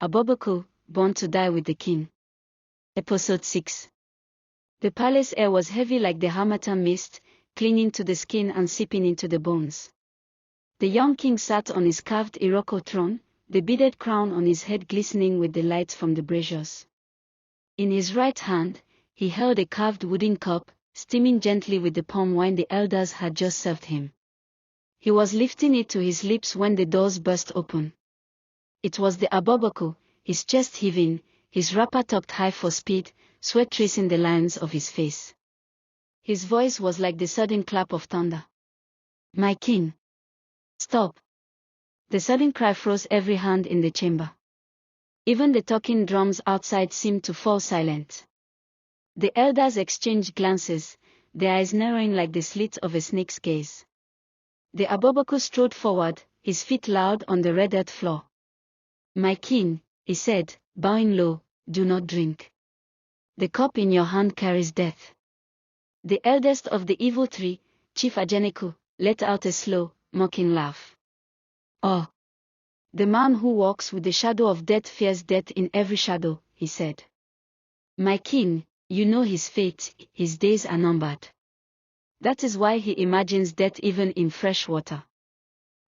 Abobaku, born to die with the king. Episode 6. The palace air was heavy like the harmattan mist, clinging to the skin and seeping into the bones. The young king sat on his carved Iroko throne, the beaded crown on his head glistening with the light from the braziers. In his right hand, he held a carved wooden cup, steaming gently with the palm wine the elders had just served him. He was lifting it to his lips when the doors burst open. It was the Abobaku, his chest heaving, his wrapper tucked high for speed, sweat tracing the lines of his face. His voice was like the sudden clap of thunder. "My king! Stop!" The sudden cry froze every hand in the chamber. Even the talking drums outside seemed to fall silent. The elders exchanged glances, their eyes narrowing like the slits of a snake's gaze. The Abobaku strode forward, his feet loud on the red earth floor. "My king," he said, bowing low, "do not drink. The cup in your hand carries death." The eldest of the evil three, Chief Ajaneku, let out a slow, mocking laugh. "Oh! The man who walks with the shadow of death fears death in every shadow," he said. "My king, you know his fate, his days are numbered. That is why he imagines death even in fresh water."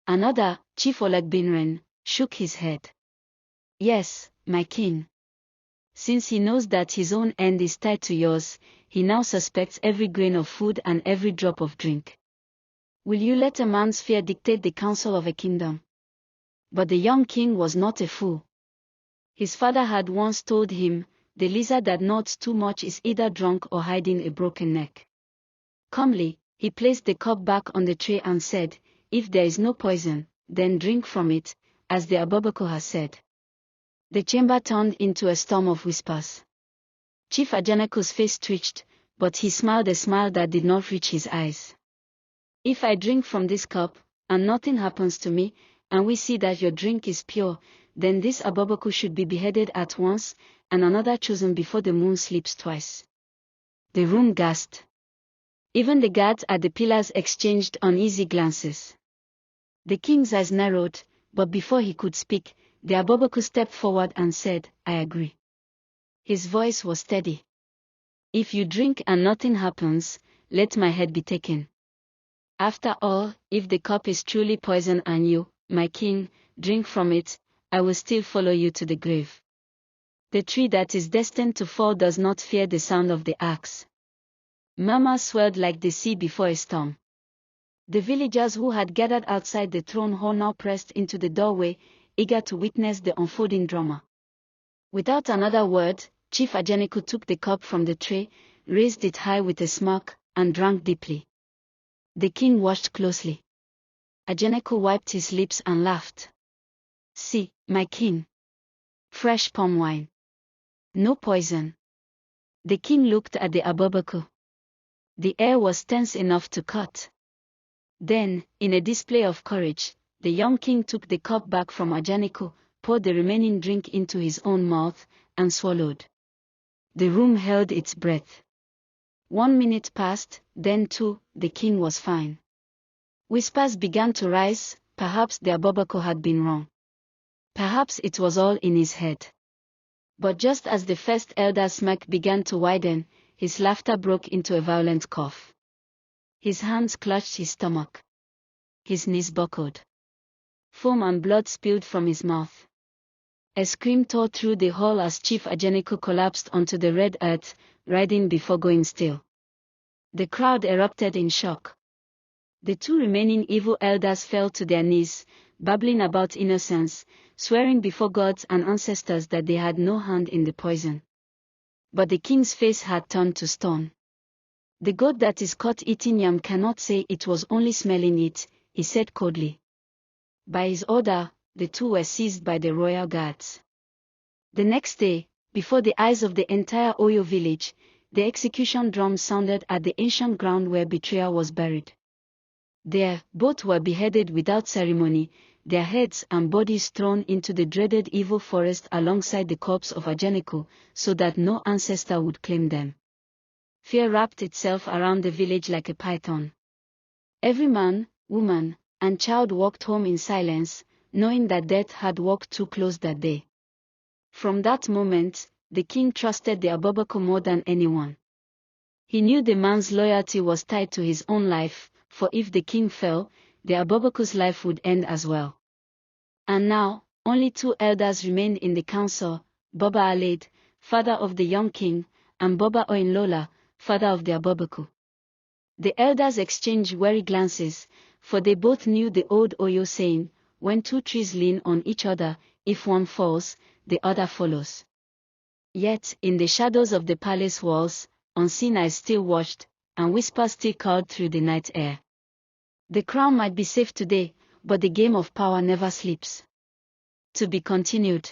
Another, Chief Olagbinren, shook his head. "Yes, my king. Since he knows that his own end is tied to yours, he now suspects every grain of food and every drop of drink. Will you let a man's fear dictate the counsel of a kingdom?" But the young king was not a fool. His father had once told him, "The lizard that nods too much is either drunk or hiding a broken neck." Calmly, he placed the cup back on the tray and said, "If there is no poison, then drink from it, as the Abobaku has said." The chamber turned into a storm of whispers. Chief Ajaneku's face twitched, but he smiled a smile that did not reach his eyes. "If I drink from this cup, and nothing happens to me, and we see that your drink is pure, then this Abobaku should be beheaded at once, and another chosen before the moon sleeps twice." The room gasped. Even the guards at the pillars exchanged uneasy glances. The king's eyes narrowed, but before he could speak, the Abobaku stepped forward and said, "I agree." His voice was steady. "If you drink and nothing happens, let my head be taken. After all, if the cup is truly poison and you, my king, drink from it, I will still follow you to the grave. The tree that is destined to fall does not fear the sound of the axe." Murmurs swelled like the sea before a storm. The villagers who had gathered outside the throne hall now pressed into the doorway, eager to witness the unfolding drama. Without another word, Chief Ajaneku took the cup from the tray, raised it high with a smirk, and drank deeply. The king watched closely. Ajaneku wiped his lips and laughed. "See, my king. Fresh palm wine. No poison." The king looked at the Abobaku. The air was tense enough to cut. Then, in a display of courage, the young king took the cup back from Ajaneku, poured the remaining drink into his own mouth, and swallowed. The room held its breath. 1 minute passed, then 2, the king was fine. Whispers began to rise, perhaps the Abobaku had been wrong. Perhaps it was all in his head. But just as the first elder's smirk began to widen, his laughter broke into a violent cough. His hands clutched his stomach. His knees buckled. Foam and blood spilled from his mouth. A scream tore through the hall as Chief Ajaneku collapsed onto the red earth, writhing before going still. The crowd erupted in shock. The 2 remaining evil elders fell to their knees, babbling about innocence, swearing before gods and ancestors that they had no hand in the poison. But the king's face had turned to stone. "The goat that is caught eating yam cannot say it was only smelling it," he said coldly. By his order, the 2 were seized by the royal guards. The next day, before the eyes of the entire Oyo village, the execution drums sounded at the ancient ground where betrayal was buried. There, both were beheaded without ceremony, their heads and bodies thrown into the dreaded evil forest alongside the corpse of Ajaneku, so that no ancestor would claim them. Fear wrapped itself around the village like a python. Every man, woman, and child walked home in silence, knowing that death had walked too close that day. From that moment, the king trusted the Abobaku more than anyone. He knew the man's loyalty was tied to his own life, for if the king fell, the Abobaku's life would end as well. And now, only 2 elders remained in the council, Boba Alade, father of the young king, and Boba Oinlola, father of the Abobaku. The elders exchanged wary glances, for they both knew the old Oyo saying, when 2 trees lean on each other, if one falls, the other follows. Yet, in the shadows of the palace walls, unseen eyes still watched, and whispers still called through the night air. The crown might be safe today, but the game of power never sleeps. To be continued.